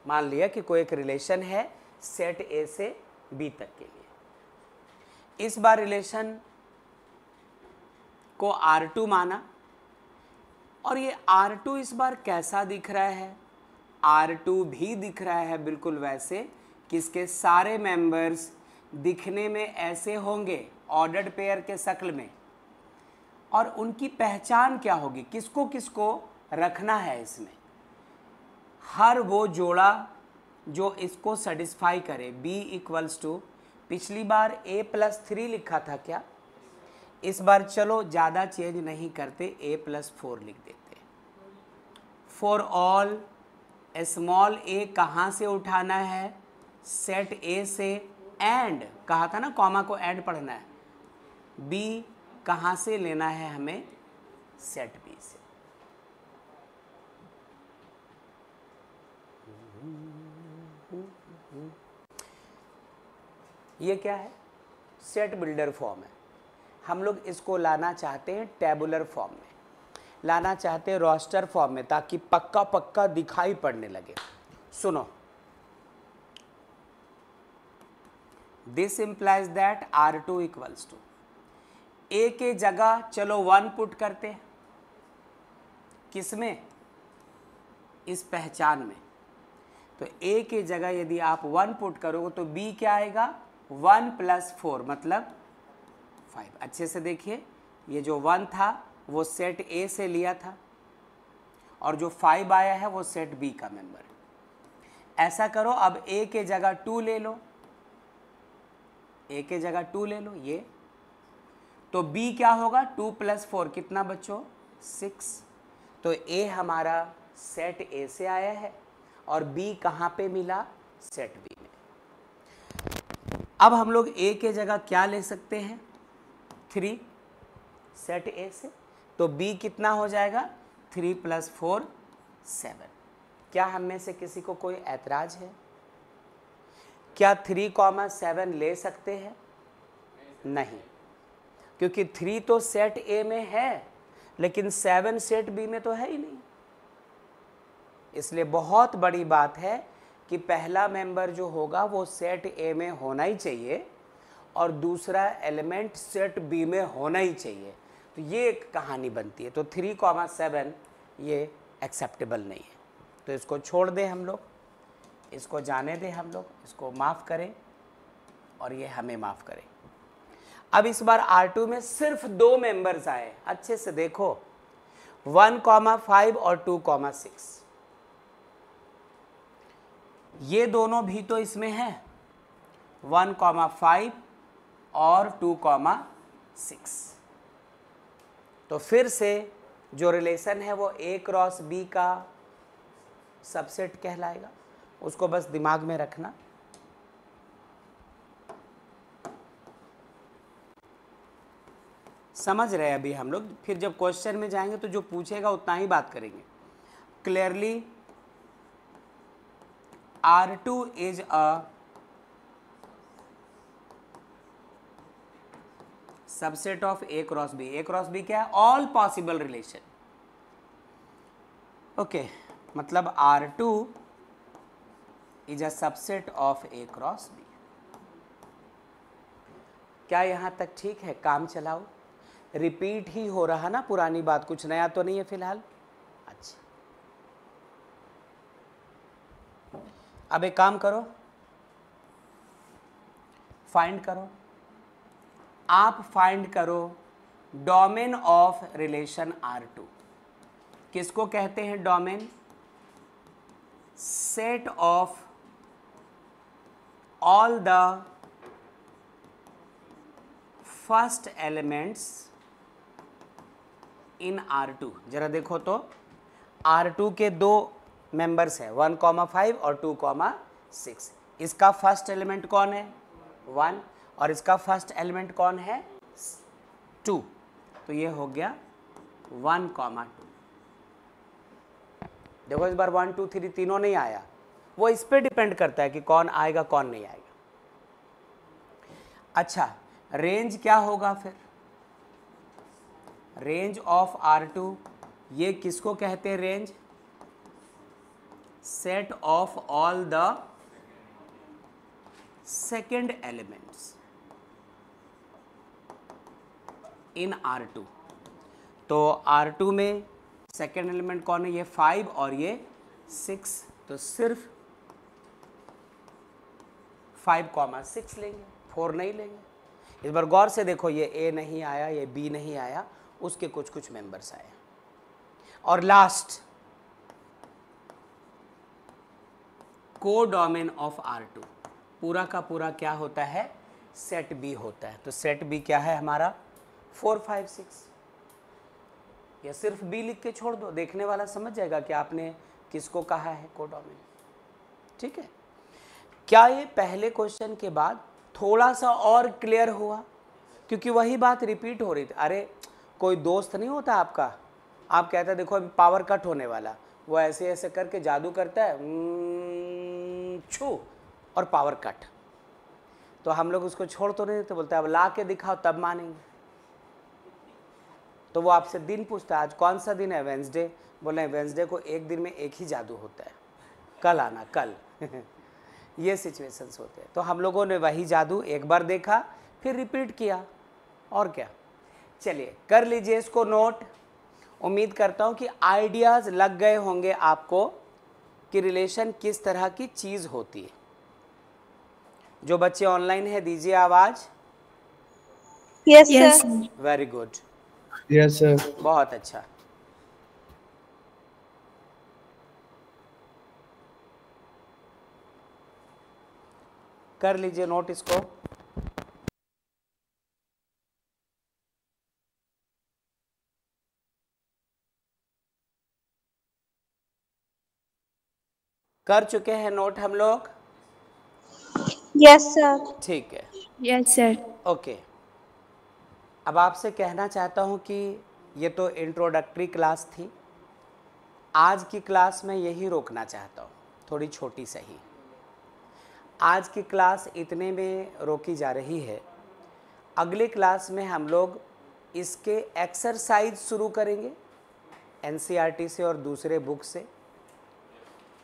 मान लिया कि कोई एक रिलेशन है सेट ए से बी तक के लिए। इस बार रिलेशन को R2 माना, और ये R2 इस बार कैसा दिख रहा है, R2 भी दिख रहा है बिल्कुल वैसे कि इसके सारे मेंबर्स दिखने में ऐसे होंगे ऑर्डर्ड पेयर के शक्ल में। और उनकी पहचान क्या होगी, किसको किसको रखना है इसमें, हर वो जोड़ा जो इसको सेटिस्फाई करे। B इक्वल्स टू, पिछली बार A+3 लिखा था क्या, इस बार चलो ज़्यादा चेंज नहीं करते, A+4 लिख देते। फॉर ऑल स्मॉल a कहाँ से उठाना है, सेट A से, एंड कहा था ना कॉमा को ऐड पढ़ना है, B कहाँ से लेना है हमें, सेट B से। ये क्या है, सेट बिल्डर फॉर्म है। हम लोग इसको लाना चाहते हैं टेबुलर फॉर्म में, लाना चाहते हैं रोस्टर फॉर्म में, ताकि पक्का पक्का दिखाई पड़ने लगे। सुनो, this implies that R2 equals to, A के जगह चलो 1 पुट करते हैं, किसमें, इस पहचान में। तो A के जगह यदि आप 1 पुट करोगे तो B क्या आएगा, 1 + 4 मतलब 5। अच्छे से देखिए, ये जो 1 था वो सेट A से लिया था, और जो 5 आया है वो सेट B का मेंबर है। ऐसा करो, अब A के जगह 2 ले लो, A के जगह 2 ले लो ये, तो B क्या होगा, 2 + 4 कितना बच्चों, 6। तो A हमारा सेट A से आया है और B कहाँ पे मिला, सेट B में। अब हम लोग A के जगह क्या ले सकते हैं, 3 सेट A से, तो B कितना हो जाएगा, 3 + 4 7। क्या हम में से किसी को कोई ऐतराज है, क्या 3, 7 ले सकते हैं, नहीं, क्योंकि 3 तो सेट A में है, लेकिन 7 सेट बी में तो है ही नहीं। इसलिए बहुत बड़ी बात है कि पहला मेंबर जो होगा वो सेट ए में होना ही चाहिए और दूसरा एलिमेंट सेट बी में होना ही चाहिए। तो ये एक कहानी बनती है। तो 3,7 ये एक्सेप्टेबल नहीं है, तो इसको छोड़ दें हम लोग, इसको जाने दें हम लोग, इसको माफ़ करें और ये हमें माफ़ करें। अब इस बार R2 में सिर्फ 2 मेंबर्स आए, अच्छे से देखो, 1,5 और 2,6। ये दोनों भी तो इसमें हैं, 1,5 और 2,6। तो फिर से जो रिलेशन है वो A क्रॉस B का सबसेट कहलाएगा, उसको बस दिमाग में रखना। समझ रहे हैं अभी हम लोग, फिर जब क्वेश्चन में जाएंगे तो जो पूछेगा उतना ही बात करेंगे। Clearly R2 is a subset of A cross B। A cross B क्या है? All possible relation. ओके, मतलब R2 is a subset of A cross B। क्या यहाँ तक ठीक है? काम चलाओ, रिपीट ही हो रहा ना पुरानी बात, कुछ नया तो नहीं है फिलहाल। अच्छा, अब एक काम करो, फाइंड करो, आप फाइंड करो डोमेन ऑफ रिलेशन R2। किसको कहते हैं domain? Set of all the first elements in R2। जरा देखो तो, R2 के 2 मेंबर्स हैं, 1,5 और 2,6। इसका फर्स्ट एलिमेंट कौन है? 1, और इसका फर्स्ट एलिमेंट कौन है? 2। तो ये हो गया 1,2। देखो इस बार 1, 2, 3 तीनों नहीं आया, वो इस पे डिपेंड करता है कि कौन आएगा कौन नहीं आएगा। अच्छा, रेंज क्या होगा फिर? रेंज ऑफ R2, ये किसको कहते हैं range? Set of all the second elements in R2। तो R2 में सेकेंड एलिमेंट कौन है? ये 5 और ये 6, तो सिर्फ 5,6 लेंगे, 4 नहीं लेंगे। इस बार गौर से देखो, ये A नहीं आया, ये B नहीं आया, उसके कुछ कुछ मेंबर्स आए। और लास्ट, कोडोमेन ऑफ R2 पूरा का पूरा क्या होता है? सेट B होता है। तो सेट B क्या है हमारा? 4, 5, 6। या सिर्फ B लिख के छोड़ दो, देखने वाला समझ जाएगा कि आपने किसको कहा है कोडोमेन। ठीक है, क्या ये पहले क्वेश्चन के बाद थोड़ा सा और क्लियर हुआ? क्योंकि वही बात रिपीट हो रही थी। अरे कोई दोस्त नहीं होता आपका, आप कहते हैं देखो अभी पावर कट होने वाला, वो ऐसे ऐसे करके जादू करता है, छू, और पावर कट। तो हम लोग उसको छोड़ तो नहीं देते, बोलते अब ला के दिखाओ तब मानेंगे। तो वो आपसे दिन पूछता है आज कौन सा दिन है? वेंसडे। बोले वेंसडे को एक दिन में एक ही जादू होता है, कल आना कल। ये सिचुएशंस होते हैं। तो हम लोगों ने वही जादू एक बार देखा, फिर रिपीट किया, और क्या। चलिए कर लीजिए इसको नोट। उम्मीद करता हूँ कि आइडियाज़ लग गए होंगे आपको कि रिलेशन किस तरह की चीज़ होती है। जो बच्चे ऑनलाइन है दीजिए आवाज़। Yes sir. Very good, yes sir. बहुत अच्छा। कर लीजिए नोट इसको। कर चुके हैं नोट हम लोग? Yes sir. ठीक है, यस सर। ओके। अब आपसे कहना चाहता हूँ कि ये तो इंट्रोडक्टरी क्लास थी, आज की क्लास में यही रोकना चाहता हूँ, थोड़ी छोटी सही। आज की क्लास इतने में रोकी जा रही है, अगली क्लास में हम लोग इसके एक्सरसाइज शुरू करेंगे एनसीईआरटी से और दूसरे बुक से,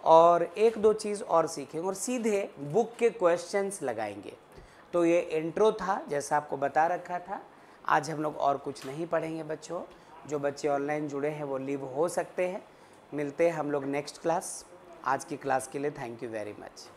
और एक दो चीज़ और सीखेंगे और सीधे बुक के क्वेश्चंस लगाएंगे। तो ये इंट्रो था, जैसा आपको बता रखा था। आज हम लोग और कुछ नहीं पढ़ेंगे बच्चों। जो बच्चे ऑनलाइन जुड़े हैं वो लीव हो सकते हैं। मिलते हैं हम लोग नेक्स्ट क्लास। आज की क्लास के लिए थैंक यू वेरी मच।